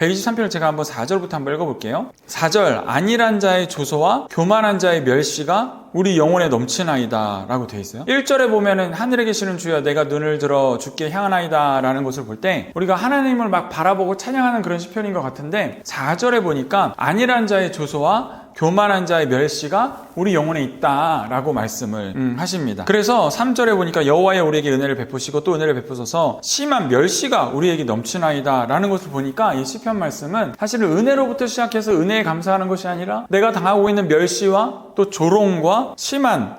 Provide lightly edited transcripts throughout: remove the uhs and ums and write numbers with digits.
123편을 제가 한번 4절부터 한번 읽어볼게요. 4절, 안일한 자의 조소와 교만한 자의 멸시가 우리 영혼에 넘치나이다 라고 되어 있어요. 1절에 보면은 하늘에 계시는 주여 내가 눈을 들어 주께 향하나이다 라는 것을 볼 때 우리가 하나님을 막 바라보고 찬양하는 그런 시편인 것 같은데 4절에 보니까 안일한 자의 조소와 교만한 자의 멸시가 우리 영혼에 있다 라고 말씀을 하십니다. 그래서 3절에 보니까 여호와여 우리에게 은혜를 베푸시고 또 은혜를 베푸소서 심한 멸시가 우리에게 넘치나이다 라는 것을 보니까 이 시편 말씀은 사실은 은혜로부터 시작해서 은혜에 감사하는 것이 아니라 내가 당하고 있는 멸시와 또 조롱과 심한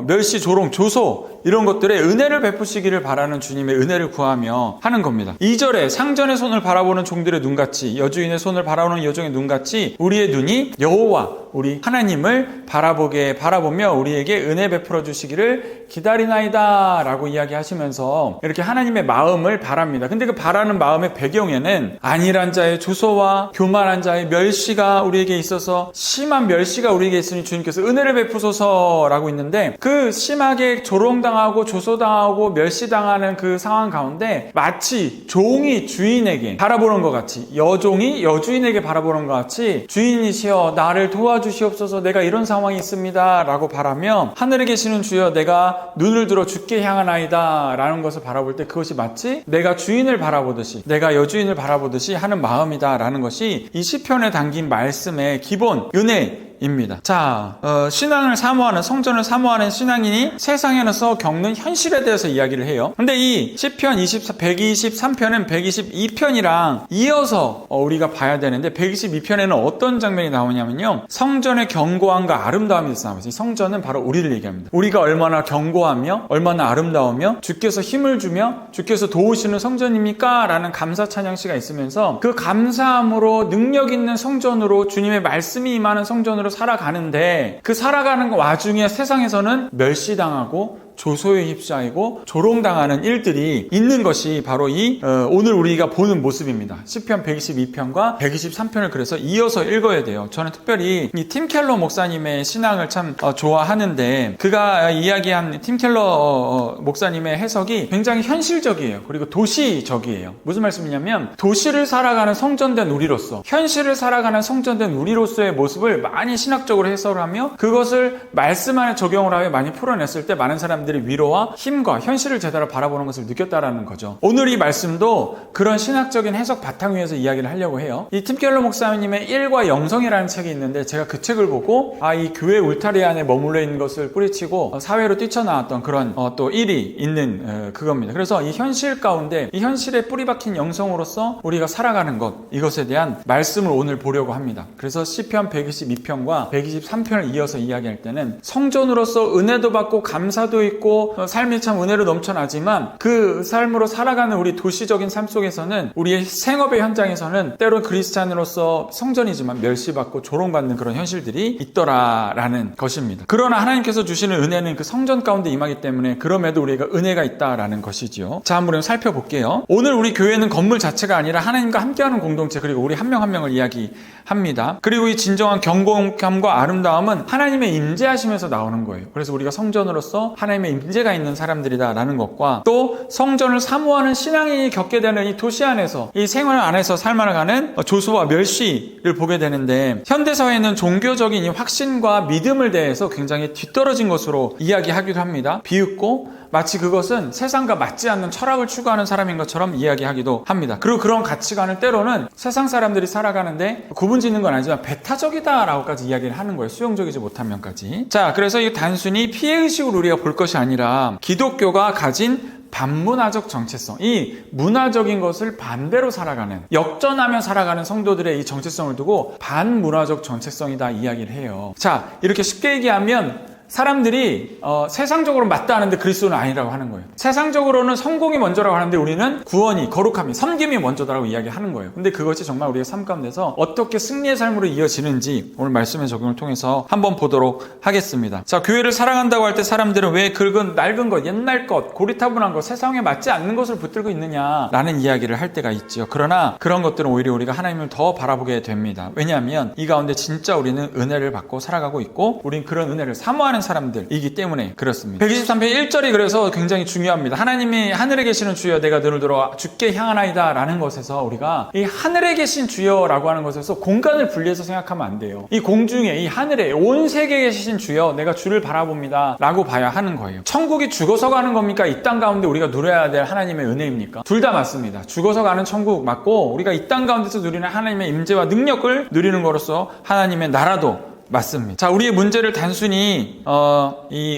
멸시, 조롱, 조소 이런 것들에 은혜를 베푸시기를 바라는 주님의 은혜를 구하며 하는 겁니다. 2절에 상전의 손을 바라보는 종들의 눈같이 여주인의 손을 바라보는 여종의 눈같이 우리의 눈이 여호와 우리 하나님을 바라보며 우리에게 은혜 베풀어 주시기를 기다리나이다 라고 이야기하시면서 이렇게 하나님의 마음을 바랍니다. 근데 그 바라는 마음의 배경에는 안일한 자의 조소와 교만한 자의 멸시가 우리에게 있어서 심한 멸시가 우리에게 있으니 주님께서 은혜를 베푸소서라고 있는데 그 심하게 조롱당하고 조소당하고 멸시당하는 그 상황 가운데 마치 종이 주인에게 바라보는 것 같이 여종이 여주인에게 바라보는 것 같이 주인이시여 나를 도와주시옵소서 내가 이런 상황이 있습니다 라고 바라며 하늘에 계시는 주여 내가 눈을 들어 주께 향하나이다 라는 것을 바라볼 때 그것이 마치 내가 주인을 바라보듯이 내가 여주인을 바라보듯이 하는 마음이다 라는 것이 이 시편에 담긴 말씀의 기본 은혜 입니다. 자, 신앙을 사모하는 성전을 사모하는 신앙인이 세상에서 겪는 현실에 대해서 이야기를 해요. 근데 이 시편 123편은 122편이랑 이어서 우리가 봐야 되는데 122편에는 어떤 장면이 나오냐면요. 성전의 견고함과 아름다움이 나와요. 이 성전은 바로 우리를 얘기합니다. 우리가 얼마나 견고하며 얼마나 아름다우며 주께서 힘을 주며 주께서 도우시는 성전입니까? 라는 감사 찬양시가 있으면서 그 감사함으로 능력 있는 성전으로 주님의 말씀이 임하는 성전으로 살아가는데 그 살아가는 와중에 세상에서는 멸시당하고 조소에 휩싸이고 조롱당하는 일들이 있는 것이 바로 이 오늘 우리가 보는 모습입니다. 시편 122편과 123편을 그래서 이어서 읽어야 돼요. 저는 특별히 이 팀 켈러 목사님의 신앙을 참 좋아하는데 그가 이야기한 팀 켈러 목사님의 해석이 굉장히 현실적이에요. 그리고 도시적이에요. 무슨 말씀이냐면 도시를 살아가는 성전된 우리로서 현실을 살아가는 성전된 우리로서의 모습을 많이 신학적으로 해석하며 그것을 말씀 안에 적용을 하여 많이 풀어냈을 때 많은 사람들이 위로와 힘과 현실을 제대로 바라보는 것을 느꼈다라는 거죠. 오늘 이 말씀도 그런 신학적인 해석 바탕 위에서 이야기를 하려고 해요. 이 팀 켈러 목사님의 일과 영성이라는 책이 있는데 제가 그 책을 보고 이 교회 울타리 안에 머물러 있는 것을 뿌리치고 사회로 뛰쳐나왔던 그런 또 일이 있는 그겁니다. 그래서 이 현실 가운데 이 현실에 뿌리 박힌 영성으로서 우리가 살아가는 것 이것에 대한 말씀을 오늘 보려고 합니다. 그래서 시편 122편과 123편을 이어서 이야기할 때는 성전으로서 은혜도 받고 감사도 있고 삶이 참 은혜로 넘쳐나지만 그 삶으로 살아가는 우리 도시적인 삶 속에서는 우리의 생업의 현장에서는 때론 그리스찬으로서 성전이지만 멸시받고 조롱받는 그런 현실들이 있더라라는 것입니다. 그러나 하나님께서 주시는 은혜는 그 성전 가운데 임하기 때문에 그럼에도 우리가 은혜가 있다라는 것이지요. 자, 한번 살펴볼게요. 오늘 우리 교회는 건물 자체가 아니라 하나님과 함께하는 공동체 그리고 우리 한 명 한 명을 이야기합니다. 그리고 이 진정한 견고함과 아름다움은 하나님의 임재하심에서 나오는 거예요. 그래서 우리가 성전으로서 하나님의 임재가 있는 사람들이다라는 것과 또 성전을 사모하는 신앙인이 겪게 되는 이 도시 안에서 이 생활 안에서 살아가는 조소와 멸시를 보게 되는데 현대사회는 종교적인 이 확신과 믿음을 대해서 굉장히 뒤떨어진 것으로 이야기하기도 합니다. 비웃고 마치 그것은 세상과 맞지 않는 철학을 추구하는 사람인 것처럼 이야기하기도 합니다. 그리고 그런 가치관을 때로는 세상 사람들이 살아가는데 구분짓는 건 아니지만 배타적이다라고까지 이야기를 하는 거예요. 수용적이지 못한 면까지. 자, 그래서 이 단순히 피해의식으로 우리가 볼 것이 아니라 기독교가 가진 반문화적 정체성, 이 문화적인 것을 반대로 살아가는 역전하며 살아가는 성도들의 이 정체성을 두고 반문화적 정체성이다 이야기를 해요. 자, 이렇게 쉽게 얘기하면 사람들이 세상적으로 맞다 하는데 그리스도는 아니라고 하는 거예요. 세상적으로는 성공이 먼저라고 하는데 우리는 구원이, 거룩함이, 섬김이 먼저다라고 이야기하는 거예요. 근데 그것이 정말 우리의 삶 가운데서 어떻게 승리의 삶으로 이어지는지 오늘 말씀의 적용을 통해서 한번 보도록 하겠습니다. 자, 교회를 사랑한다고 할 때 사람들은 왜 낡은 것, 옛날 것, 고리타분한 것, 세상에 맞지 않는 것을 붙들고 있느냐라는 이야기를 할 때가 있죠. 그러나 그런 것들은 오히려 우리가 하나님을 더 바라보게 됩니다. 왜냐하면 이 가운데 진짜 우리는 은혜를 받고 살아가고 있고 우린 그런 은혜를 사모하는 충만한 사람들이기 때문에 그렇습니다. 123편 1절이 그래서 굉장히 중요합니다. 하나님이 하늘에 계시는 주여 내가 너를 들어 주께 향하나이다 라는 것에서 우리가 이 하늘에 계신 주여라고 하는 것에서 공간을 분리해서 생각하면 안 돼요. 이 공중에 이 하늘에 온 세계에 계신 주여 내가 주를 바라봅니다 라고 봐야 하는 거예요. 천국이 죽어서 가는 겁니까? 이 땅 가운데 우리가 누려야 될 하나님의 은혜입니까? 둘 다 맞습니다. 죽어서 가는 천국 맞고 우리가 이 땅 가운데서 누리는 하나님의 임재와 능력을 누리는 거로서 하나님의 나라도 맞습니다. 자, 우리의 문제를 단순히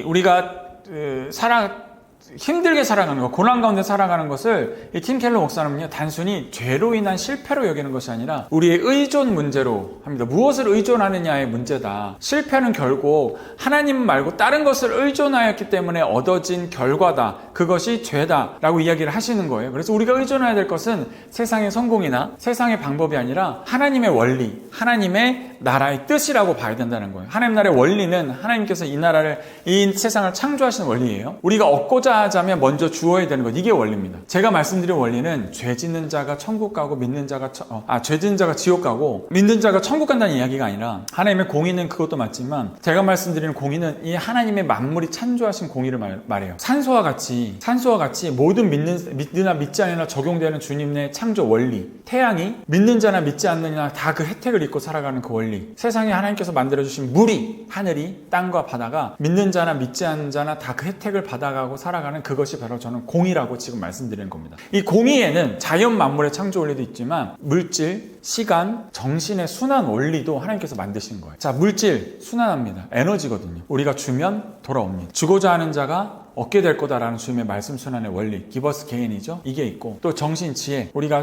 우리가 힘들게 살아가는 것, 고난 가운데 살아가는 것을 이 팀 켈러 목사는요, 단순히 죄로 인한 실패로 여기는 것이 아니라 우리의 의존 문제로 합니다. 무엇을 의존하느냐의 문제다. 실패는 결국 하나님 말고 다른 것을 의존하였기 때문에 얻어진 결과다. 그것이 죄다라고 이야기를 하시는 거예요. 그래서 우리가 의존해야 될 것은 세상의 성공이나 세상의 방법이 아니라 하나님의 원리, 하나님의 나라의 뜻이라고 봐야 된다는 거예요. 하나님 나라의 원리는 하나님께서 이 세상을 창조하신 원리예요. 우리가 얻고자 하자면 먼저 주어야 되는 것, 이게 원리입니다. 제가 말씀드린 원리는 죄 짓는 자가 천국 가고 죄 짓는 자가 지옥 가고 믿는 자가 천국 간다는 이야기가 아니라 하나님의 공의는 그것도 맞지만 제가 말씀드리는 공의는 이 하나님의 만물이 창조하신 공의를 말해요. 산소와 같이 모든 믿으나 믿지 않으나 적용되는 주님의 창조 원리, 태양이 믿는 자나 믿지 않느냐 다 그 혜택을 입고 살아가는 그 원리, 세상에 하나님께서 만들어주신 물이, 하늘이, 땅과 바다가 믿는 자나 믿지 않는 자나 다 그 혜택을 받아가고 살아가는 그것이 바로 저는 공의라고 지금 말씀드리는 겁니다. 이 공의에는 자연 만물의 창조 원리도 있지만 물질, 시간, 정신의 순환 원리도 하나님께서 만드신 거예요. 자, 물질 순환합니다. 에너지거든요. 우리가 주면 돌아옵니다. 주고자 하는 자가 얻게 될 거다라는 주님의 말씀 순환의 원리, 기버스 개인이죠. 이게 있고 또 정신, 지혜, 우리가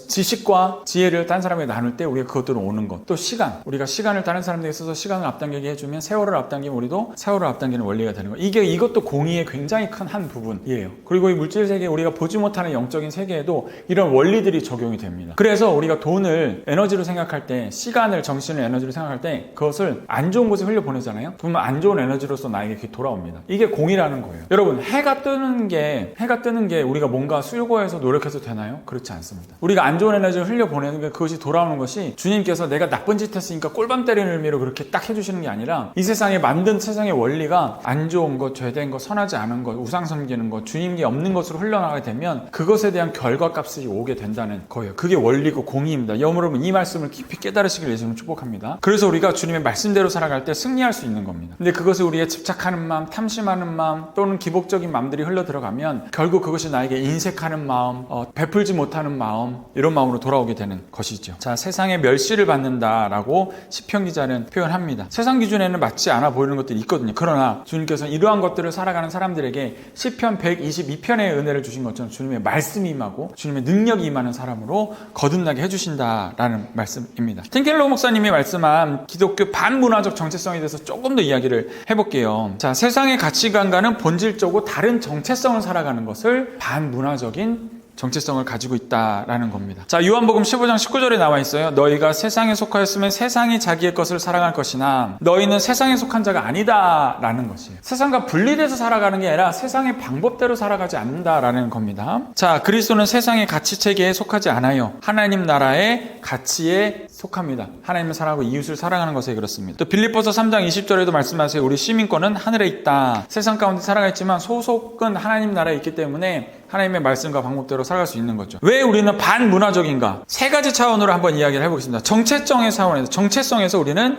지식과 지혜를 다른 사람에게 나눌 때 우리가 그것들은 오는 것, 또 시간, 우리가 시간을 다른 사람들에게 있어서 시간을 앞당기게 해주면 세월을 앞당기면 우리도 세월을 앞당기는 원리가 되는 것. 이것도 공의의 굉장히 큰 한 부분이에요. 그리고 이 물질 세계, 우리가 보지 못하는 영적인 세계에도 이런 원리들이 적용이 됩니다. 그래서 우리가 돈을 에너지로 생각할 때, 시간을, 정신을 에너지로 생각할 때 그것을 안 좋은 곳에 흘려보내잖아요. 그러면 안 좋은 에너지로서 나에게 돌아옵니다. 이게 공의라는 거예요. 여러분, 해가 뜨는 게 우리가 뭔가 수고해서 노력해서 되나요? 그렇지 않습니다. 우리가 안 좋은 에너지를 흘려보내는 게 그것이 돌아오는 것이 주님께서 내가 나쁜 짓 했으니까 꼴밤 때리는 의미로 그렇게 딱 해주시는 게 아니라 이 세상에 만든 세상의 원리가 안 좋은 것, 죄된 것, 선하지 않은 것, 우상 섬기는 것, 주님께 없는 것으로 흘러나가게 되면 그것에 대한 결과값이 오게 된다는 거예요. 그게 원리고 공의입니다. 여러분, 이 말씀을 깊이 깨달으시길 예수님을 축복합니다. 그래서 우리가 주님의 말씀대로 살아갈 때 승리할 수 있는 겁니다. 근데 그것을 우리의 집착하는 마음, 탐심하는 마음, 또는 기복적인 마음들이 흘러 들어가면 결국 그것이 나에게 인색하는 마음, 베풀지 못하는 마음, 이런 마음으로 돌아오게 되는 것이죠. 자, 세상의 멸시를 받는다라고 시편 기자는 표현합니다. 세상 기준에는 맞지 않아 보이는 것들이 있거든요. 그러나 주님께서는 이러한 것들을 살아가는 사람들에게 시편 122편의 은혜를 주신 것처럼 주님의 말씀이 임하고 주님의 능력이 임하는 사람으로 거듭나게 해주신다라는 말씀입니다. 팀켈러 목사님이 말씀한 기독교 반문화적 정체성에 대해서 조금 더 이야기를 해볼게요. 자, 세상의 가치관과는 본질적으로 다른 정체성을 살아가는 것을 반문화적인 정체성을 가지고 있다라는 겁니다. 자, 요한복음 15장 19절에 나와 있어요. 너희가 세상에 속하였으면 세상이 자기의 것을 살아갈 것이나 너희는 세상에 속한 자가 아니다라는 것이에요. 세상과 분리돼서 살아가는 게 아니라 세상의 방법대로 살아가지 않는다라는 겁니다. 자, 그리스도는 세상의 가치체계에 속하지 않아요. 하나님 나라의 가치에 속합니다. 하나님을 사랑하고 이웃을 사랑하는 것에 그렇습니다. 또 빌립보서 3장 20절에도 말씀하세요. 우리 시민권은 하늘에 있다. 세상 가운데 살아가있지만 소속은 하나님 나라에 있기 때문에 하나님의 말씀과 방법대로 살아갈 수 있는 거죠. 왜 우리는 반문화적인가? 세 가지 차원으로 한번 이야기를 해보겠습니다. 정체성의 차원에서, 정체성에서 우리는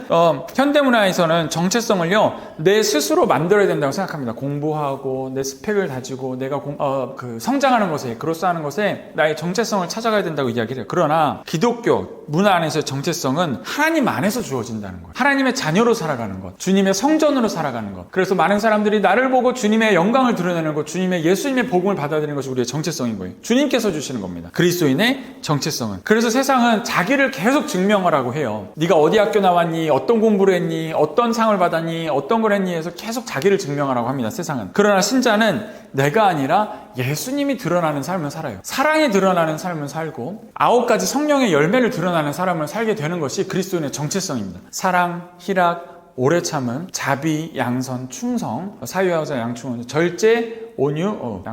현대문화에서는 정체성을요 내 스스로 만들어야 된다고 생각합니다. 공부하고 내 스펙을 다지고 내가 성장하는 것에, 그로서하는 것에 나의 정체성을 찾아가야 된다고 이야기를 해요. 그러나 기독교 문화 안에서의 정체성은 하나님 안에서 주어진다는 거예요. 하나님의 자녀로 살아가는 것, 주님의 성전으로 살아가는 것. 그래서 많은 사람들이 나를 보고 주님의 영광을 드러내는 것, 예수님의 복음을 받아들이는 것이 우리의 정체성인 거예요. 주님께서 주시는 겁니다. 그리스도인의 정체성은. 그래서 세상은 자기를 계속 증명하라고 해요. 네가 어디 학교 나왔니? 어떤 공부를 했니? 어떤 상을 받았니? 어떤 걸 했니? 해서 계속 자기를 증명하라고 합니다. 세상은. 그러나 신자는 내가 아니라 예수님이 드러나는 삶을 살아요. 사랑이 드러나는 삶을 살고 9가지 성령의 열매를 드러나는 사람을 살게 되는 것이 그리스도인의 정체성입니다. 사랑, 희락, 오래 참음, 자비, 양선, 충성, 사유하자 양충은 절제, 온유,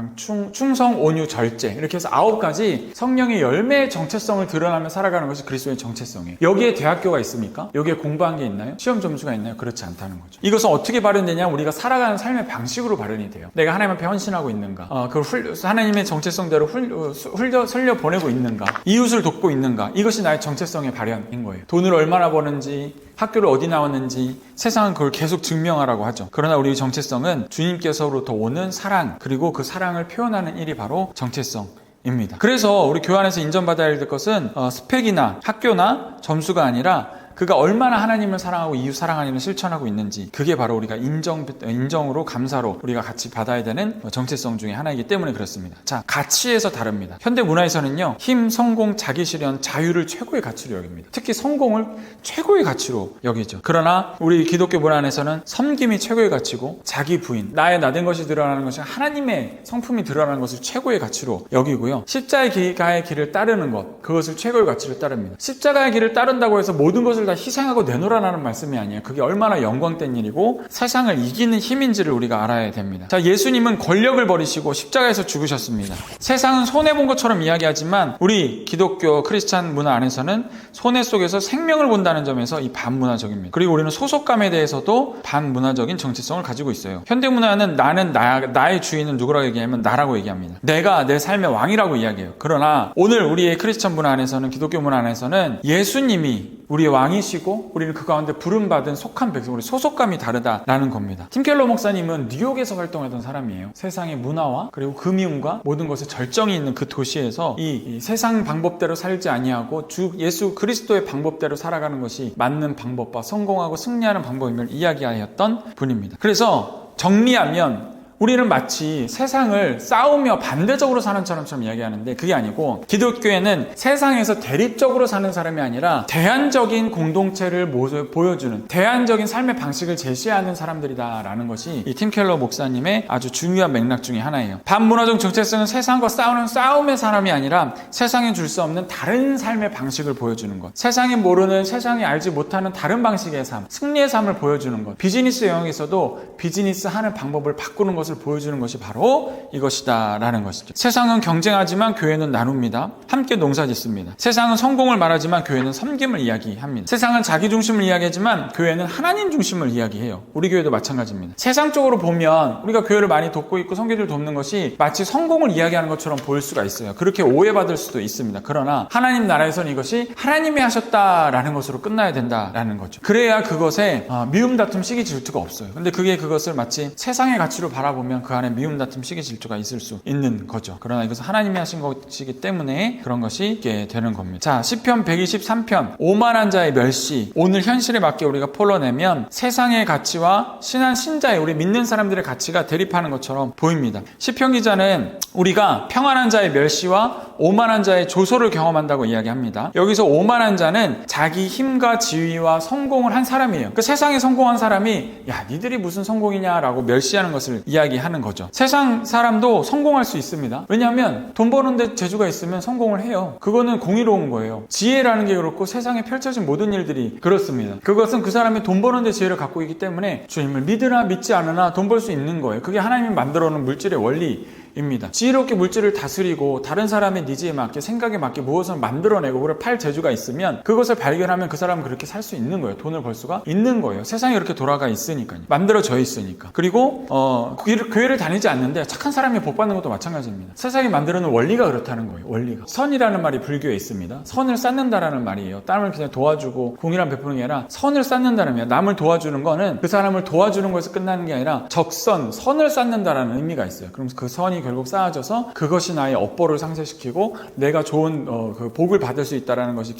충성, 온유, 절제 이렇게 해서 9가지 성령의 열매의 정체성을 드러나며 살아가는 것이 그리스도의 정체성이에요. 여기에 대학교가 있습니까? 여기에 공부한 게 있나요? 시험 점수가 있나요? 그렇지 않다는 거죠. 이것은 어떻게 발현되냐? 우리가 살아가는 삶의 방식으로 발현이 돼요. 내가 하나님 앞에 헌신하고 있는가? 그걸 하나님의 정체성대로 흘려보내고 있는가? 이웃을 돕고 있는가? 이것이 나의 정체성의 발현인 거예요. 돈을 얼마나 버는지, 학교를 어디 나왔는지, 세상은 그걸 계속 증명하라고 하죠. 그러나 우리의 정체성은 주님께서로부터 오는 사랑, 그리고 그 사랑을 표현하는 일이 바로 정체성입니다. 그래서 우리 교회 안에서 인정받아야 될 것은 스펙이나 학교나 점수가 아니라 그가 얼마나 하나님을 사랑하고 이웃 사랑하는 실천하고 있는지, 그게 바로 우리가 인정으로, 감사로 우리가 같이 받아야 되는 정체성 중에 하나이기 때문에 그렇습니다. 자, 가치에서 다릅니다. 현대 문화에서는요, 힘, 성공, 자기실현, 자유를 최고의 가치로 여깁니다. 특히 성공을 최고의 가치로 여기죠. 그러나 우리 기독교 문화 안에서는 섬김이 최고의 가치고, 자기 부인, 나의 나된 것이 드러나는 것이 하나님의 성품이 드러나는 것을 최고의 가치로 여기고요. 십자가의 길을 따르는 것, 그것을 최고의 가치로 따릅니다. 십자가의 길을 따른다고 해서 모든 것을 다 희생하고 내놓으라는 말씀이 아니에요. 그게 얼마나 영광된 일이고 세상을 이기는 힘인지를 우리가 알아야 됩니다. 자, 예수님은 권력을 버리시고 십자가에서 죽으셨습니다. 세상은 손해본 것처럼 이야기하지만 우리 기독교 크리스찬 문화 안에서는 손해 속에서 생명을 본다는 점에서 이 반문화적입니다. 그리고 우리는 소속감에 대해서도 반문화적인 정체성을 가지고 있어요. 현대 문화는 나는 나의 주인은 누구라고 얘기하면 나라고 얘기합니다. 내가 내 삶의 왕이라고 이야기해요. 그러나 오늘 우리의 크리스찬 문화 안에서는, 기독교 문화 안에서는 예수님이 우리의 왕이시고 우리는 그 가운데 부름받은 속한 백성, 우리 소속감이 다르다라는 겁니다. 팀 켈러 목사님은 뉴욕에서 활동하던 사람이에요. 세상의 문화와 그리고 금융과 모든 것에 절정이 있는 그 도시에서 이 세상 방법대로 살지 아니하고 주 예수 그리스도의 방법대로 살아가는 것이 맞는 방법과 성공하고 승리하는 방법임을 이야기하였던 분입니다. 그래서 정리하면 우리는 마치 세상을 싸우며 반대적으로 사는 사람처럼 이야기하는데 그게 아니고, 기독교에는 세상에서 대립적으로 사는 사람이 아니라 대안적인 공동체를 보여주는 대안적인 삶의 방식을 제시하는 사람들이다라는 것이 이 팀 켈러 목사님의 아주 중요한 맥락 중에 하나예요. 반문화적 정체성은 세상과 싸우는 싸움의 사람이 아니라 세상에 줄 수 없는 다른 삶의 방식을 보여주는 것, 세상이 모르는, 세상이 알지 못하는 다른 방식의 삶, 승리의 삶을 보여주는 것, 비즈니스 영역에서도 비즈니스 하는 방법을 바꾸는 것을 보여주는 것이 바로 이것이다 라는 것이죠. 세상은 경쟁하지만 교회는 나눕니다. 함께 농사 짓습니다. 세상은 성공을 말하지만 교회는 섬김을 이야기합니다. 세상은 자기 중심을 이야기하지만 교회는 하나님 중심을 이야기해요. 우리 교회도 마찬가지입니다. 세상적으로 보면 우리가 교회를 많이 돕고 있고 성교를 돕는 것이 마치 성공을 이야기하는 것처럼 보일 수가 있어요. 그렇게 오해받을 수도 있습니다. 그러나 하나님 나라에서는 이것이 하나님이 하셨다라는 것으로 끝나야 된다라는 거죠. 그래야 그것에 미움, 다툼, 시기, 질투가 없어요. 근데 그것을 마치 세상의 가치로 바라보면 그 안에 미움, 다툼, 시기, 질투가 있을 수 있는 거죠. 그러나 이것은 하나님이 하신 것이기 때문에 그런 것이 있게 되는 겁니다. 자, 시편 123편 오만한 자의 멸시, 오늘 현실에 맞게 우리가 풀어내면 세상의 가치와 신자의, 우리 믿는 사람들의 가치가 대립하는 것처럼 보입니다. 시편 기자는 우리가 평안한 자의 멸시와 오만한 자의 조소를 경험한다고 이야기합니다. 여기서 오만한 자는 자기 힘과 지위와 성공을 한 사람이에요. 그 세상에 성공한 사람이 야, 니들이 무슨 성공이냐라고 멸시하는 것을 이야기하는 거죠. 세상 사람도 성공할 수 있습니다. 왜냐하면 돈 버는데 재주가 있으면 성공을 해요. 그거는 공의로운 거예요. 지혜라는 게 그렇고 세상에 펼쳐진 모든 일들이 그렇습니다. 그것은 그 사람이 돈 버는데 지혜를 갖고 있기 때문에 주님을 믿으나 믿지 않으나 돈 벌 수 있는 거예요. 그게 하나님이 만들어 놓은 물질의 원리입니다. 지혜롭게 물질을 다스리고 다른 사람의 니즈에 맞게, 생각에 맞게 무엇을 만들어내고 그걸 팔 재주가 있으면 그것을 발견하면 그 사람은 그렇게 살 수 있는 거예요. 돈을 벌 수가 있는 거예요. 세상이 그렇게 돌아가 있으니까요. 만들어져 있으니까. 그리고 교회를 다니지 않는데 착한 사람이 복 받는 것도 마찬가지입니다. 세상이 만들어놓은 원리가 그렇다는 거예요. 원리가. 선이라는 말이 불교에 있습니다. 선을 쌓는다라는 말이에요. 남을 그냥 도와주고 공이란 베푸는 게 아니라 선을 쌓는다는 거예요. 남을 도와주는 거는 그 사람을 도와주는 것에서 끝나는 게 아니라 선을 쌓는다라는 의미가 있어요. 그럼 그 선이 결국 쌓아져서 그것이 나의 업보를 상쇄시키고 내가 좋은 그 복을 받을 수 있다라는 것이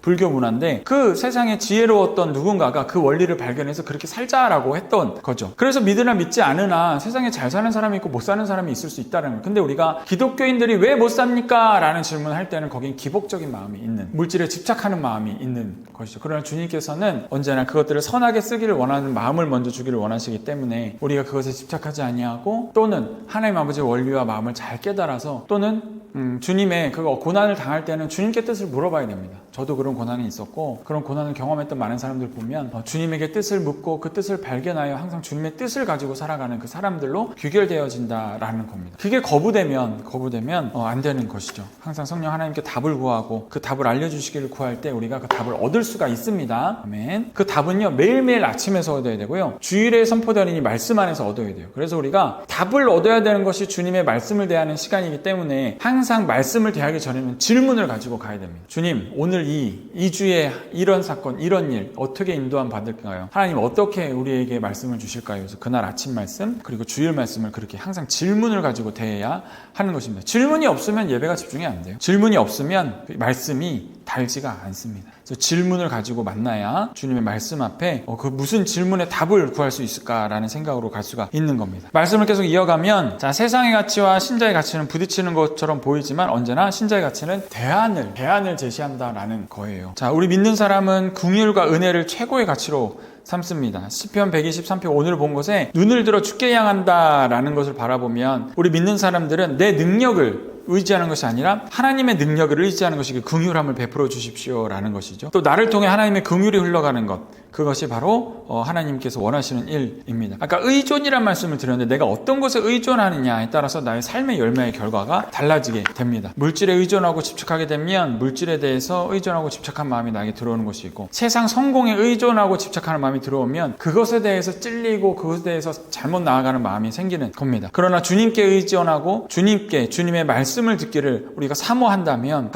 불교 문화인데, 그 세상에 지혜로웠던 누군가가 그 원리를 발견해서 그렇게 살자라고 했던 거죠. 그래서 믿으나 믿지 않으나 세상에 잘 사는 사람이 있고 못 사는 사람이 있을 수 있다는 거예요. 근데 우리가 기독교인들이 왜 못 삽니까? 라는 질문을 할 때는 거긴 기복적인 마음이 있는, 물질에 집착하는 마음이 있는 것이죠. 그러나 주님께서는 언제나 그것들을 선하게 쓰기를 원하는 마음을 먼저 주기를 원하시기 때문에 우리가 그것에 집착하지 아니하고, 또는 하나님 아버지의 원리 원리와 마음을 잘 깨달아서 또는 주님의 그거 고난을 당할 때는 주님께 뜻을 물어봐야 됩니다. 저도 그런 고난이 있었고 그런 고난을 경험했던 많은 사람들 보면 주님에게 뜻을 묻고 그 뜻을 발견하여 항상 주님의 뜻을 가지고 살아가는 그 사람들로 귀결되어진다라는 겁니다. 그게 거부되면 안 되는 것이죠. 항상 성령 하나님께 답을 구하고 그 답을 알려주시기를 구할 때 우리가 그 답을 얻을 수가 있습니다. 아멘. 그 답은요 매일매일 아침에서 얻어야 되고요 주일에 선포되는 이 말씀 안에서 얻어야 돼요. 그래서 우리가 답을 얻어야 되는 것이 주님의 말씀을 대하는 시간이기 때문에 항상 말씀을 대하기 전에는 질문을 가지고 가야 됩니다. 주님, 오늘 이 주에 이런 사건, 이런 일 어떻게 인도함 받을까요? 하나님 어떻게 우리에게 말씀을 주실까요? 그래서 그날 아침 말씀 그리고 주일 말씀을 그렇게 항상 질문을 가지고 대해야 하는 것입니다. 질문이 없으면 예배가 집중이 안 돼요. 질문이 없으면 말씀이 달지가 않습니다. 그래서 질문을 가지고 만나야 주님의 말씀 앞에 그 무슨 질문에 답을 구할 수 있을까라는 생각으로 갈 수가 있는 겁니다. 말씀을 계속 이어가면 자, 세상의 가치와 신자의 가치는 부딪히는 것처럼 보이지만 언제나 신자의 가치는 대안을 제시한다라는 거예요. 자, 우리 믿는 사람은 긍휼과 은혜를 최고의 가치로 삼습니다. 시편 123편 오늘 본 것에 눈을 들어 주께 향한다라는 것을 바라보면 우리 믿는 사람들은 내 능력을 의지하는 것이 아니라 하나님의 능력을 의지하는 것이 그 긍휼함을 베풀어 주십시오라는 것이죠. 또 나를 통해 하나님의 긍휼이 흘러가는 것, 그것이 바로 하나님께서 원하시는 일입니다. 아까 의존이란 말씀을 드렸는데 내가 어떤 것에 의존하느냐에 따라서 나의 삶의 열매의 결과가 달라지게 됩니다. 물질에 의존하고 집착하게 되면 물질에 대해서 의존하고 집착한 마음이 나에게 들어오는 것이 있고 세상 성공에 의존하고 집착하는 마음이 들어오면 그것에 대해서 찔리고 그것에 대해서 잘못 나아가는 마음이 생기는 겁니다. 그러나 주님께 의존하고 주님의 말씀을 듣기를 우리가 사모한다면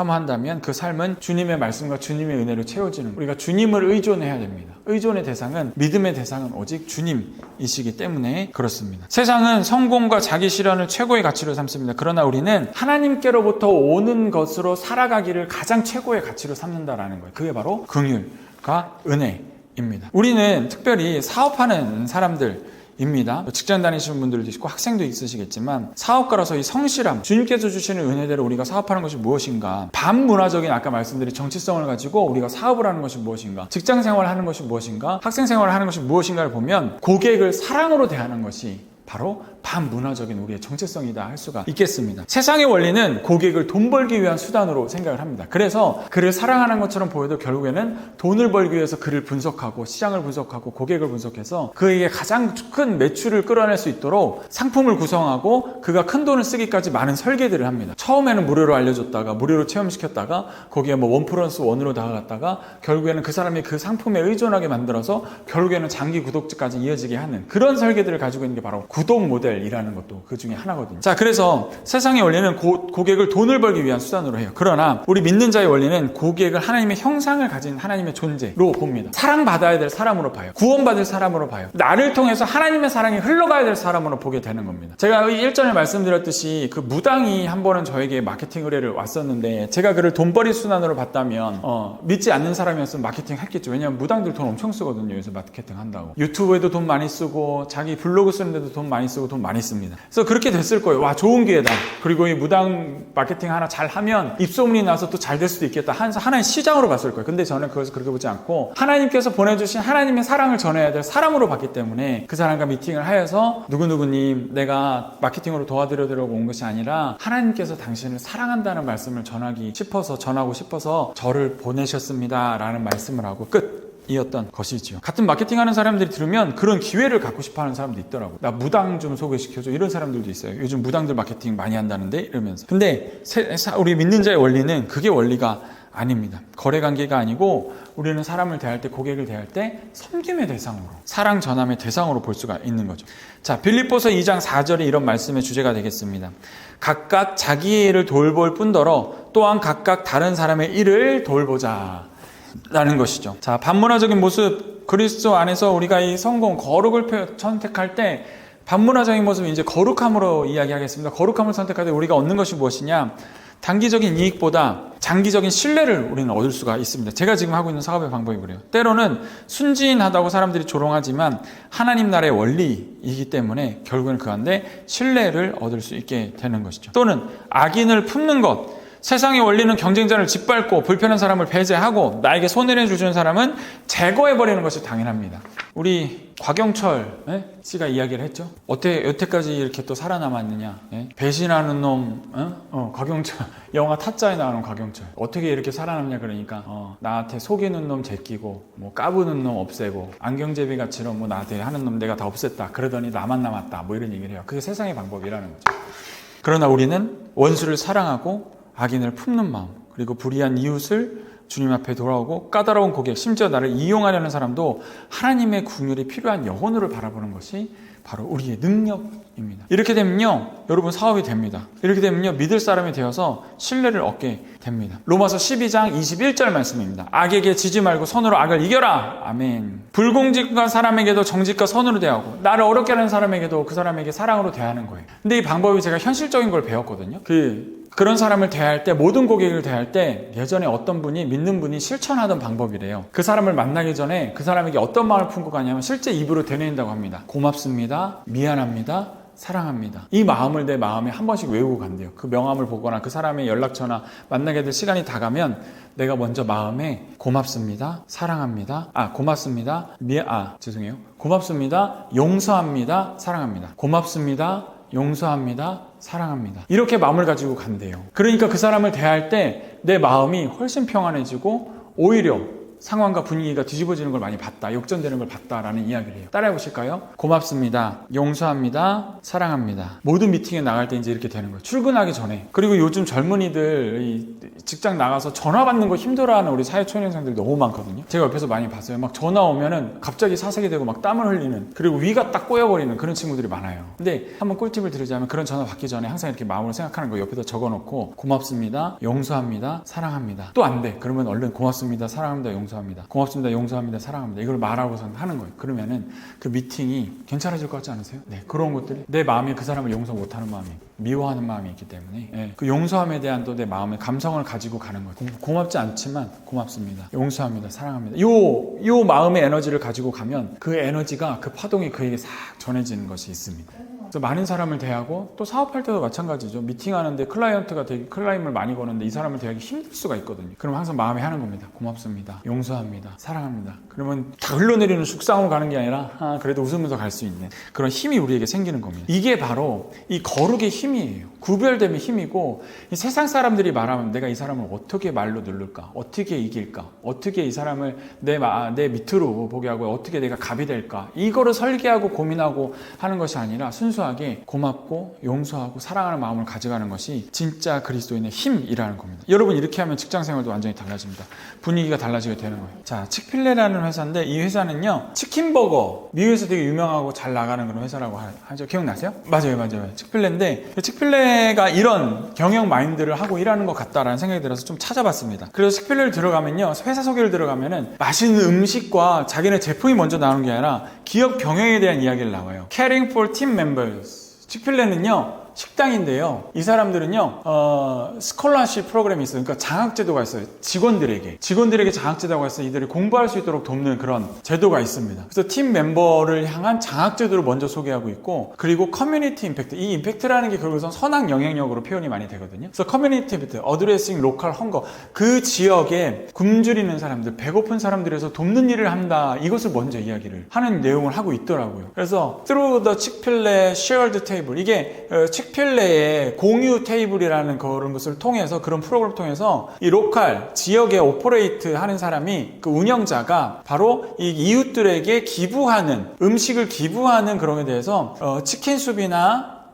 그 삶은 주님의 말씀과 주님의 은혜로 채워지는 우리가 주님을 의존해야 됩니다. 의존의 대상은 믿음의 대상은 오직 주님이시기 때문에 그렇습니다. 세상은 성공과 자기 실현을 최고의 가치로 삼습니다. 그러나 우리는 하나님께로부터 오는 것으로 살아가기를 가장 최고의 가치로 삼는다라는 거예요. 그게 바로 긍휼과 은혜입니다. 우리는 특별히 사업하는 사람들 입니다. 직장 다니시는 분들도 있고 학생도 있으시겠지만 사업가로서 이 성실함, 주님께서 주시는 은혜대로 우리가 사업하는 것이 무엇인가, 반문화적인 아까 말씀드린 정치성을 가지고 우리가 사업을 하는 것이 무엇인가, 직장 생활을 하는 것이 무엇인가, 학생 생활을 하는 것이 무엇인가를 보면 고객을 사랑으로 대하는 것이 바로 반문화적인 우리의 정체성이다 할 수가 있겠습니다. 세상의 원리는 고객을 돈 벌기 위한 수단으로 생각을 합니다. 그래서 그를 사랑하는 것처럼 보여도 결국에는 돈을 벌기 위해서 그를 분석하고 시장을 분석하고 고객을 분석해서 그에게 가장 큰 매출을 끌어낼 수 있도록 상품을 구성하고 그가 큰 돈을 쓰기까지 많은 설계들을 합니다. 처음에는 무료로 알려줬다가 무료로 체험시켰다가 거기에 뭐 1+1으로 다가갔다가 결국에는 그 사람이 그 상품에 의존하게 만들어서 결국에는 장기 구독자까지 이어지게 하는 그런 설계들을 가지고 있는 게 바로 구독 모델이라는 것도 그 중에 하나거든요. 자, 그래서 세상의 원리는 고객을 돈을 벌기 위한 수단으로 해요. 그러나 우리 믿는 자의 원리는 고객을 하나님의 형상을 가진 하나님의 존재로 봅니다. 사랑받아야 될 사람으로 봐요. 구원받을 사람으로 봐요. 나를 통해서 하나님의 사랑이 흘러가야 될 사람으로 보게 되는 겁니다. 제가 1전에 말씀드렸듯이 그 무당이 한 번은 저에게 마케팅 의뢰를 왔었는데 제가 그를 돈벌이 수단으로 봤다면 믿지 않는 사람이었으면 마케팅 했겠죠. 왜냐하면 무당들 돈 엄청 쓰거든요. 그래서 마케팅 한다고. 유튜브에도 돈 많이 쓰고 자기 블로그 쓰는데도 돈 많이 쓰고 돈 많이 씁니다. 그래서 그렇게 됐을 거예요. 와, 좋은 기회다. 그리고 이 무당 마케팅 하나 잘 하면 입소문이 나서 또 잘 될 수도 있겠다. 하나의 시장으로 봤을 거예요. 근데 저는 그것을 그렇게 보지 않고 하나님께서 보내주신 하나님의 사랑을 전해야 될 사람으로 봤기 때문에 그 사람과 미팅을 하여서 누구누구님 내가 마케팅으로 도와드리려고 온 것이 아니라 하나님께서 당신을 사랑한다는 말씀을 전하고 싶어서 저를 보내셨습니다 라는 말씀을 하고 끝! 이었던 것이지요. 같은 마케팅하는 사람들이 들으면 그런 기회를 갖고 싶어하는 사람도 있더라고요. 나 무당 좀 소개시켜줘 이런 사람들도 있어요. 요즘 무당들 마케팅 많이 한다는데 이러면서. 근데 우리 믿는 자의 원리는 그게 원리가 아닙니다. 거래관계가 아니고 우리는 사람을 대할 때 고객을 대할 때 섬김의 대상으로 사랑 전함의 대상으로 볼 수가 있는 거죠. 자, 빌립보서 2장 4절이 이런 말씀의 주제가 되겠습니다. 각각 자기의 일을 돌볼 뿐더러 또한 각각 다른 사람의 일을 돌보자 라는 것이죠. 자, 반문화적인 모습, 그리스도 안에서 우리가 이 성공, 거룩을 선택할 때 반문화적인 모습은 이제 거룩함으로 이야기하겠습니다. 거룩함을 선택할 때 우리가 얻는 것이 무엇이냐? 단기적인 이익보다 장기적인 신뢰를 우리는 얻을 수가 있습니다. 제가 지금 하고 있는 사업의 방법이 그래요. 때로는 순진하다고 사람들이 조롱하지만 하나님 나라의 원리이기 때문에 결국은 그 안에 신뢰를 얻을 수 있게 되는 것이죠. 또는 악인을 품는 것, 세상의 원리는 경쟁자를 짓밟고 불편한 사람을 배제하고 나에게 손해를 주는 사람은 제거해버리는 것이 당연합니다. 우리 곽영철 씨가 이야기를 했죠. 어떻게 여태까지 이렇게 또 살아남았느냐. 배신하는 놈, 곽영철. 영화 타짜에 나오는 곽영철. 어떻게 이렇게 살아남냐 그러니까 나한테 속이는 놈 제끼고 뭐 까부는 놈 없애고 안경제비같이로 뭐 나한테 하는 놈 내가 다 없앴다. 그러더니 나만 남았다. 뭐 이런 얘기를 해요. 그게 세상의 방법이라는 거죠. 그러나 우리는 원수를 사랑하고 악인을 품는 마음, 그리고 불의한 이웃을 주님 앞에 돌아오고 까다로운 고객, 심지어 나를 이용하려는 사람도 하나님의 긍휼이 필요한 영혼으로 바라보는 것이 바로 우리의 능력입니다. 이렇게 되면요, 여러분 사업이 됩니다. 이렇게 되면요, 믿을 사람이 되어서 신뢰를 얻게 됩니다. 로마서 12장 21절 말씀입니다. 악에게 지지 말고 선으로 악을 이겨라. 아멘. 불공직한 사람에게도 정직과 선으로 대하고 나를 어렵게 하는 사람에게도 그 사람에게 사랑으로 대하는 거예요. 근데 이 방법이 제가 현실적인 걸 배웠거든요. 그런 사람을 대할 때, 모든 고객을 대할 때 예전에 어떤 분이, 믿는 분이 실천하던 방법이래요. 그 사람을 만나기 전에 그 사람에게 어떤 마음을 품고 가냐면 실제 입으로 되뇌인다고 합니다. 고맙습니다. 미안합니다. 사랑합니다. 이 마음을 내 마음에 한 번씩 외우고 간대요. 그 명함을 보거나 그 사람의 연락처나 만나게 될 시간이 다 가면 내가 먼저 마음에 고맙습니다. 사랑합니다. 고맙습니다. 죄송해요. 고맙습니다. 용서합니다. 사랑합니다. 고맙습니다. 용서합니다. 사랑합니다. 이렇게 마음을 가지고 간대요. 그러니까 그 사람을 대할 때 내 마음이 훨씬 평안해지고 오히려 상황과 분위기가 뒤집어지는 걸 많이 봤다. 역전되는 걸 봤다라는 이야기를 해요. 따라해 보실까요? 고맙습니다. 용서합니다. 사랑합니다. 모든 미팅에 나갈 때 이제 이렇게 되는 거예요. 출근하기 전에. 그리고 요즘 젊은이들 직장 나가서 전화 받는 거 힘들어하는 우리 사회초년생들 너무 많거든요. 제가 옆에서 많이 봤어요. 막 전화 오면은 갑자기 사색이 되고 막 땀을 흘리는, 그리고 위가 딱 꼬여버리는 그런 친구들이 많아요. 근데 한번 꿀팁을 드리자면 그런 전화 받기 전에 항상 이렇게 마음으로 생각하는 거 옆에다 적어놓고 고맙습니다. 용서합니다. 사랑합니다. 또 안 돼. 그러면 얼른 고맙습니다. 사랑합니다. 용서합니다. 고맙습니다. 용서합니다. 사랑합니다. 이걸 말하고선 하는 거예요. 그러면은 그 미팅이 괜찮아질 것 같지 않으세요? 네. 그런 것들이 내 마음에 그 사람을 용서 못하는 마음이, 미워하는 마음이 있기 때문에 그 용서함에 대한 또 내 마음의 감성을 가지고 가는 거예요. 고맙지 않지만 고맙습니다. 용서합니다. 사랑합니다. 요 마음의 에너지를 가지고 가면 그 에너지가, 그 파동이 그에게 싹 전해지는 것이 있습니다. 그래서 많은 사람을 대하고, 또 사업할 때도 마찬가지죠. 미팅하는데 클라이언트가 되게 클라임을 많이 거는데 이 사람을 대하기 힘들 수가 있거든요. 그럼 항상 마음에 하는 겁니다. 고맙습니다. 용서합니다. 사랑합니다. 그러면 다 흘러내리는 숙상으로 가는 게 아니라 그래도 웃으면서 갈 수 있는 그런 힘이 우리에게 생기는 겁니다. 이게 바로 이 거룩의 힘이에요. 구별됨의 힘이고, 이 세상 사람들이 말하면 내가 이 사람을 어떻게 말로 누를까? 어떻게 이길까? 어떻게 이 사람을 내 밑으로 보게 하고 어떻게 내가 갑이 될까? 이거를 설계하고 고민하고 하는 것이 아니라 순수하게 고맙고 용서하고 사랑하는 마음을 가져가는 것이 진짜 그리스도인의 힘이라는 겁니다. 여러분, 이렇게 하면 직장생활도 완전히 달라집니다. 분위기가 달라지게 되는 거예요. 자, 칙필레라는 회사인데 이 회사는요, 치킨버거, 미국에서 되게 유명하고 잘 나가는 그런 회사라고 하죠. 기억나세요? 맞아요. 칙필레인데 칙필레가 이런 경영 마인드를 하고 일하는 것 같다라는 생각이 들어서 좀 찾아봤습니다. 그래서 칙필레를 들어가면요, 회사 소개를 들어가면은 맛있는 음식과 자기네 제품이 먼저 나오는 게 아니라 기업 경영에 대한 이야기를 나와요. Caring for team members. 칙필레는요, 식당인데요, 이 사람들은요 스콜라십 프로그램이 있어요. 그러니까 장학제도가 있어요. 직원들에게 장학제도가 있어서 이들이 공부할 수 있도록 돕는 그런 제도가 있습니다. 그래서 팀 멤버를 향한 장학제도를 먼저 소개하고 있고, 그리고 커뮤니티 임팩트, 이 임팩트라는 게 결국은 선악 영향력으로 표현이 많이 되거든요. 그래서 커뮤니티 임팩트, 어드레싱 로컬 헝거, 그 지역에 굶주리는 사람들, 배고픈 사람들에서 돕는 일을 한다, 이것을 먼저 이야기를 하는 내용을 하고 있더라고요. 그래서 Through the Chick-fil-A Shared Table, 이게 칙필레의 공유 테이블이라는 그런 것을 통해서, 그런 프로그램을 통해서 이 로컬 지역에 오퍼레이트 하는 사람이, 그 운영자가 바로 이 이웃들에게 기부하는, 음식을 기부하는 그런 게 대해서 치킨 수비나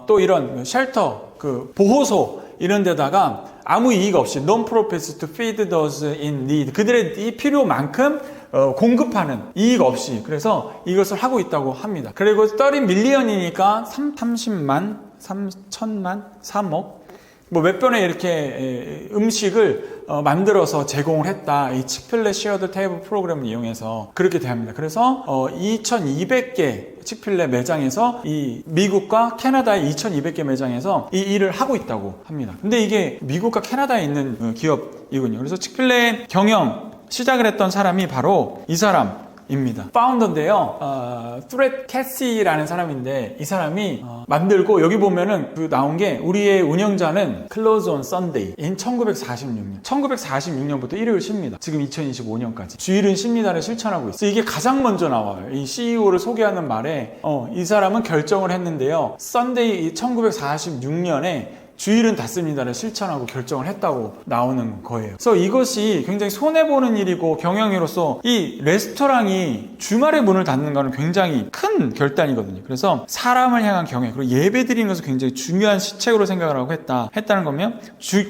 또 이런 쉘터, 그 보호소 이런 데다가 아무 이익 없이 non-profits to feed those in need, 그들의 이 필요만큼 공급하는, 이익 없이, 그래서 이것을 하고 있다고 합니다. 그리고 30밀리언이니까 30만, 3천만, 3억 뭐 몇 번에 이렇게 음식을 만들어서 제공을 했다. 이 칙필레 쉐어드 테이블 프로그램을 이용해서 그렇게 대합니다. 그래서 2200개 칙필레 매장에서, 이 미국과 캐나다의 2200개 매장에서 이 일을 하고 있다고 합니다. 근데 이게 미국과 캐나다에 있는 기업이군요. 그래서 칙필레 경영 시작을 했던 사람이 바로 이 사람, 사람입니다. 파운더인데요. 프렛 캐시라는 사람인데 이 사람이 만들고 여기 보면은 그 나온 게 우리의 운영자는 Close on Sunday인 1946년부터 일요일 쉽니다. 지금 2025년까지 주일은 쉽니다를 실천하고 있어요. 이게 가장 먼저 나와요. 이 CEO를 소개하는 말에 이 사람은 결정을 했는데요. Sunday 1946년에 주일은 닫습니다를 실천하고 결정을 했다고 나오는 거예요. 그래서 이것이 굉장히 손해보는 일이고 경영인으로서 이 레스토랑이 주말에 문을 닫는 거는 굉장히 큰 결단이거든요. 그래서 사람을 향한 경외 그리고 예배 드리는 것을 굉장히 중요한 시책으로 생각을 하고 했다는 거면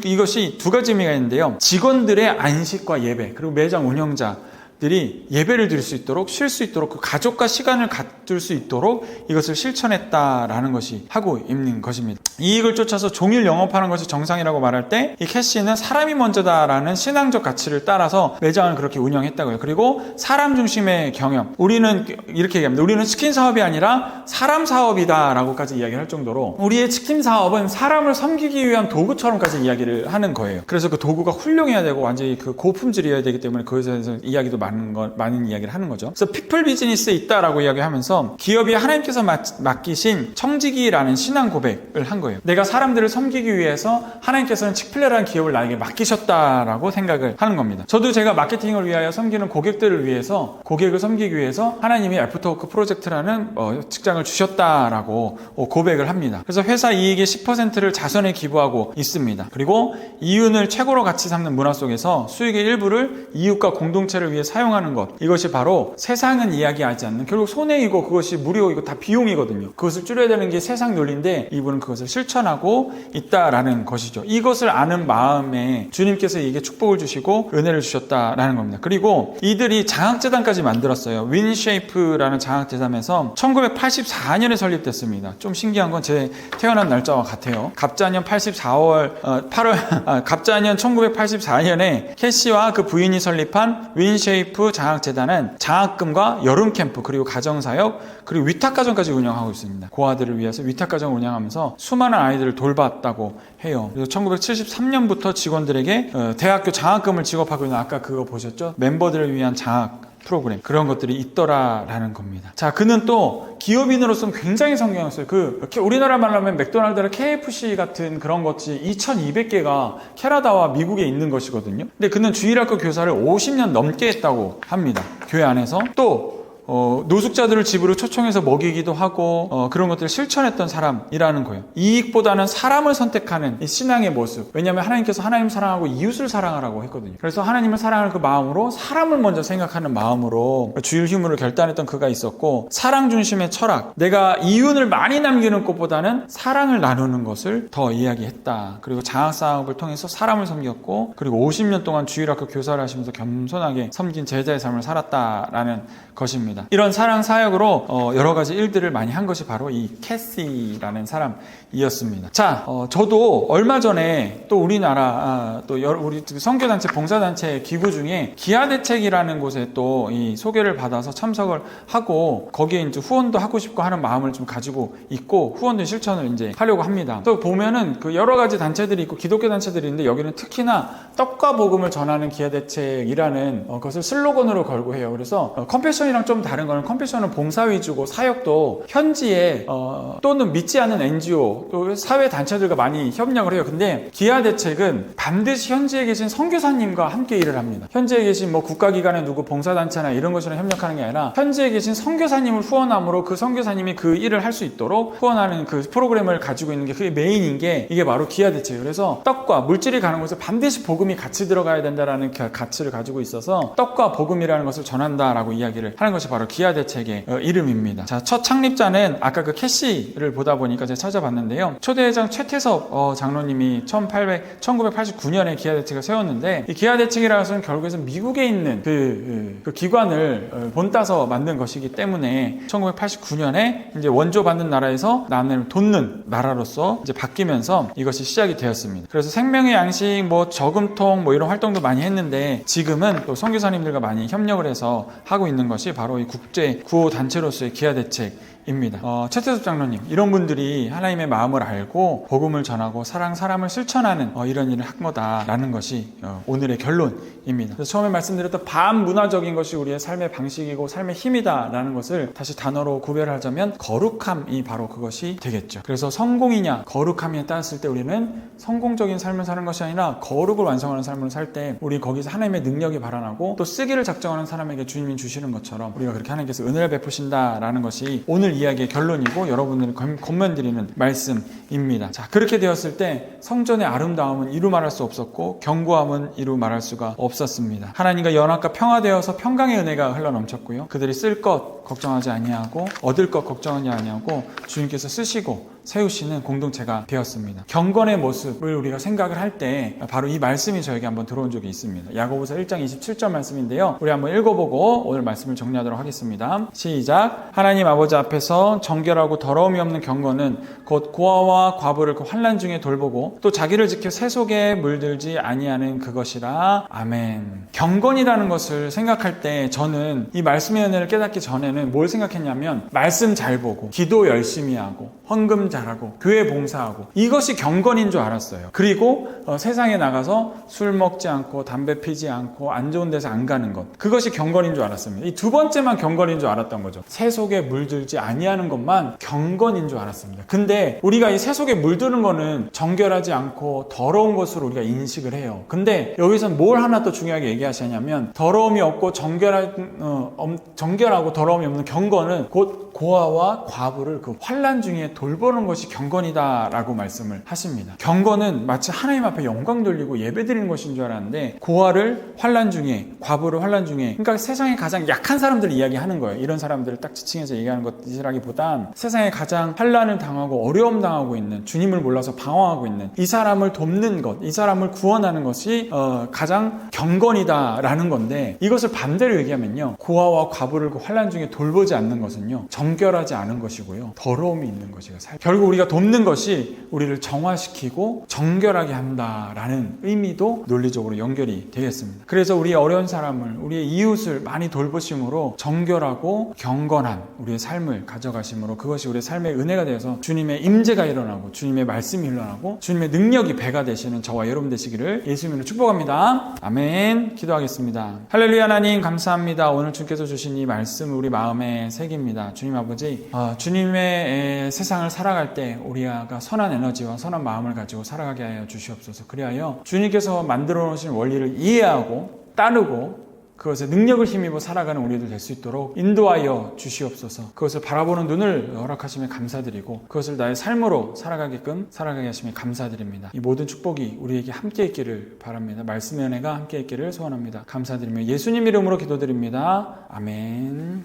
이것이 두 가지 의미가 있는데요. 직원들의 안식과 예배 그리고 매장 운영자 들이 예배를 드릴 수 있도록 쉴 수 있도록 그 가족과 시간을 갖을 수 있도록 이것을 실천했다라는 것이 하고 있는 것입니다. 이익을 쫓아서 종일 영업하는 것이 정상이라고 말할 때 이 캐시는 사람이 먼저다라는 신앙적 가치를 따라서 매장을 그렇게 운영했다고요. 그리고 사람 중심의 경영 우리는 이렇게 얘기합니다. 우리는 치킨 사업이 아니라 사람 사업이다 라고까지 이야기를 할 정도로 우리의 치킨 사업은 사람을 섬기기 위한 도구처럼까지 이야기를 하는 거예요. 그래서 그 도구가 훌륭해야 되고 완전히 그 고품질이어야 되기 때문에 그것에 대해서 이야기도 많은 이야기를 하는 거죠. 그래서 피플 비즈니스에 있다라고 이야기하면서 기업이 하나님께서 맡기신 청지기라는 신앙 고백을 한 거예요. 내가 사람들을 섬기기 위해서 하나님께서는 치플레라는 기업을 나에게 맡기셨다라고 생각을 하는 겁니다. 저도 제가 마케팅을 위하여 섬기는 고객들을 위해서 고객을 섬기기 위해서 하나님이 애프터워크 프로젝트라는 직장을 주셨다라고 고백을 합니다. 그래서 회사 이익의 10%를 자선에 기부하고 있습니다. 그리고 이윤을 최고로 가치 삼는 문화 속에서 수익의 일부를 이웃과 공동체를 위해 사용하는 것 이것이 바로 세상은 이야기하지 않는 결국 손해이고 그것이 무료이고 다 비용이거든요. 그것을 줄여야 되는 게 세상 논리인데 이분은 그것을 실천하고 있다라는 것이죠. 이것을 아는 마음에 주님께서 이게 축복을 주시고 은혜를 주셨다라는 겁니다. 그리고 이들이 장학재단까지 만들었어요. 윈쉐이프라는 장학재단에서 1984년에 설립됐습니다. 좀 신기한 건 제 태어난 날짜와 같아요. 갑자년 1984년에 캐시와 그 부인이 설립한 윈쉐이프 장학재단은 장학금과 여름 캠프 그리고 가정사역 그리고 위탁가정까지 운영하고 있습니다. 고아들을 위해서 위탁가정을 운영하면서 수많은 아이들을 돌봤다고 해요. 그래서 1973년부터 직원들에게 대학교 장학금을 지급하고 있는 아까 그거 보셨죠? 멤버들을 위한 장학 프로그램 그런 것들이 있더라라는 겁니다. 자, 그는 또 기업인으로서는 굉장히 성공했어요. 우리나라 말로 하면 맥도날드나 KFC 같은 그런 것이 2200개가 캐나다와 미국에 있는 것이거든요. 근데 그는 주일학교 교사를 50년 넘게 했다고 합니다. 교회 안에서 또 노숙자들을 집으로 초청해서 먹이기도 하고 그런 것들을 실천했던 사람이라는 거예요. 이익보다는 사람을 선택하는 이 신앙의 모습. 왜냐하면 하나님께서 하나님 사랑하고 이웃을 사랑하라고 했거든요. 그래서 하나님을 사랑하는 그 마음으로 사람을 먼저 생각하는 마음으로 주일 휴무를 결단했던 그가 있었고 사랑 중심의 철학. 내가 이윤을 많이 남기는 것보다는 사랑을 나누는 것을 더 이야기했다. 그리고 장학사업을 통해서 사람을 섬겼고 그리고 50년 동안 주일학교 교사를 하시면서 겸손하게 섬긴 제자의 삶을 살았다라는 것입니다. 이런 사랑 사역으로 여러 가지 일들을 많이 한 것이 바로 이 캐시라는 사람이었습니다. 자, 저도 얼마 전에 또 우리나라 우리 선교단체 봉사단체 기구 중에 기아대책이라는 곳에 또 이 소개를 받아서 참석을 하고 거기에 이제 후원도 하고 싶고 하는 마음을 좀 가지고 있고 후원도 실천을 이제 하려고 합니다. 또 보면은 그 여러 가지 단체들이 있고 기독교 단체들이 있는데 여기는 특히나 떡과 복음을 전하는 기아대책이라는 그것을 슬로건으로 걸고 해요. 그래서 컴패션이랑 좀 다른 거는 컴패션은 봉사 위주고 사역도 현지에 또는 믿지 않는 NGO 또 사회 단체들과 많이 협력을 해요. 근데 기아대책은 반드시 현지에 계신 선교사님과 함께 일을 합니다. 현지에 계신 뭐 국가기관의 누구 봉사단체나 이런 것이랑 협력하는 게 아니라 현지에 계신 선교사님을 후원함으로 그 선교사님이 그 일을 할 수 있도록 후원하는 그 프로그램을 가지고 있는 게 그게 메인인 게 이게 바로 기아대책이에요. 그래서 떡과 물질이 가는 곳에 반드시 복음이 같이 들어가야 된다라는 가치를 가지고 있어서 떡과 복음이라는 것을 전한다라고 이야기를 하는 것이 바로 기아대책의 이름입니다. 자, 첫 창립자는 아까 그 캐시를 보다 보니까 제가 찾아봤는데요. 초대회장 최태섭 장로님이 1989년에 기아대책을 세웠는데 이 기아대책이라는 것은 결국에는 미국에 있는 그 기관을 본따서 만든 것이기 때문에 1989년에 이제 원조 받는 나라에서 남을 돕는 나라로서 이제 바뀌면서 이것이 시작이 되었습니다. 그래서 생명의 양식, 뭐 저금통, 뭐 이런 활동도 많이 했는데 지금은 또 선교사님들과 많이 협력을 해서 하고 있는 것이 바로 이 국제 구호 단체로서의 기아대책 입니다. 최태섭 장로님, 이런 분들이 하나님의 마음을 알고 복음을 전하고 사람을 실천하는 이런 일을 한 거다라는 것이 오늘의 결론입니다. 그래서 처음에 말씀드렸던 반문화적인 것이 우리의 삶의 방식이고 삶의 힘이다라는 것을 다시 단어로 구별하자면 거룩함이 바로 그것이 되겠죠. 그래서 성공이냐 거룩함이냐 따졌을 때 우리는 성공적인 삶을 사는 것이 아니라 거룩을 완성하는 삶을 살 때 우리 거기서 하나님의 능력이 발현하고 또 쓰기를 작정하는 사람에게 주님이 주시는 것처럼 우리가 그렇게 하나님께서 은혜를 베푸신다라는 것이 오늘 이야기의 결론이고 여러분들이 권면드리는 말씀입니다. 자, 그렇게 되었을 때 성전의 아름다움은 이루 말할 수 없었고 견고함은 이루 말할 수가 없었습니다. 하나님과 연합과 평화되어서 평강의 은혜가 흘러넘쳤고요. 그들이 쓸 것 걱정하지 아니하고 얻을 것 걱정하지 아니하고 주님께서 쓰시고 세우시는 공동체가 되었습니다. 경건의 모습을 우리가 생각을 할 때 바로 이 말씀이 저에게 한번 들어온 적이 있습니다. 야고보서 1장 27절 말씀인데요. 우리 한번 읽어보고 오늘 말씀을 정리하도록 하겠습니다. 시작. 하나님 아버지 앞에서 정결하고 더러움이 없는 경건은 곧 고아와 과부를 그 환난 중에 돌보고 또 자기를 지켜 세속에 물들지 아니하는 그것이라. 아멘. 경건이라는 것을 생각할 때 저는 이 말씀의 은혜를 깨닫기 전에는 뭘 생각했냐면 말씀 잘 보고 기도 열심히 하고 헌금 잘하고 교회 봉사하고 이것이 경건인 줄 알았어요. 그리고 세상에 나가서 술 먹지 않고 담배 피지 않고 안 좋은 데서 안 가는 것, 그것이 경건인 줄 알았습니다. 이 두 번째만 경건인 줄 알았던 거죠. 세속에 물들지 아니하는 것만 경건인 줄 알았습니다. 근데 우리가 이 세속에 물드는 거는 정결하지 않고 더러운 것으로 우리가 인식을 해요. 근데 여기서는 뭘 하나 또 중요하게 얘기하시냐면 더러움이 없고 정결하고 더러움이 없는 경건은 곧 고아와 과부를 그 환난 중에 돌보는 것이 경건이다라고 말씀을 하십니다. 경건은 마치 하나님 앞에 영광 돌리고 예배드리는 것인 줄 알았는데 고아를 환난 중에, 과부를 환난 중에, 그러니까 세상에 가장 약한 사람들을 이야기하는 거예요. 이런 사람들을 딱 지칭해서 얘기하는 것이라기보단 세상에 가장 환난을 당하고 어려움 당하고 있는, 주님을 몰라서 방황하고 있는 이 사람을 돕는 것, 이 사람을 구원하는 것이 가장 경건이다라는 건데, 이것을 반대로 얘기하면요, 고아와 과부를 그 환난 중에 돌보지 않는 것은요 정결하지 않은 것이고요 더러움이 있는 것이고, 결국 우리가 돕는 것이 우리를 정화시키고 정결하게 한다라는 의미도 논리적으로 연결이 되겠습니다. 그래서 우리의 어려운 사람을, 우리의 이웃을 많이 돌보심으로 정결하고 경건한 우리의 삶을 가져가심으로 그것이 우리의 삶의 은혜가 되어서 주님의 임재가 일어나고 주님의 말씀이 일어나고 주님의 능력이 배가 되시는 저와 여러분 되시기를 예수님으로 축복합니다. 아멘. 기도하겠습니다. 할렐루야. 하나님 감사합니다. 오늘 주께서 주신 이 말씀을 우리 마음에 새깁니다. 주님 아버지, 주님의 세상을 살아갈 때 우리가 선한 에너지와 선한 마음을 가지고 살아가게 하여 주시옵소서. 그리하여 주님께서 만들어 놓으신 원리를 이해하고 따르고 그것에 능력을 힘입어 살아가는 우리들 될 수 있도록 인도하여 주시옵소서. 그것을 바라보는 눈을 허락하시며 감사드리고 그것을 나의 삶으로 살아가게끔 살아가게 하시며 감사드립니다. 이 모든 축복이 우리에게 함께 있기를 바랍니다. 말씀의 은혜가 함께 있기를 소원합니다. 감사드리며 예수님 이름으로 기도드립니다. 아멘.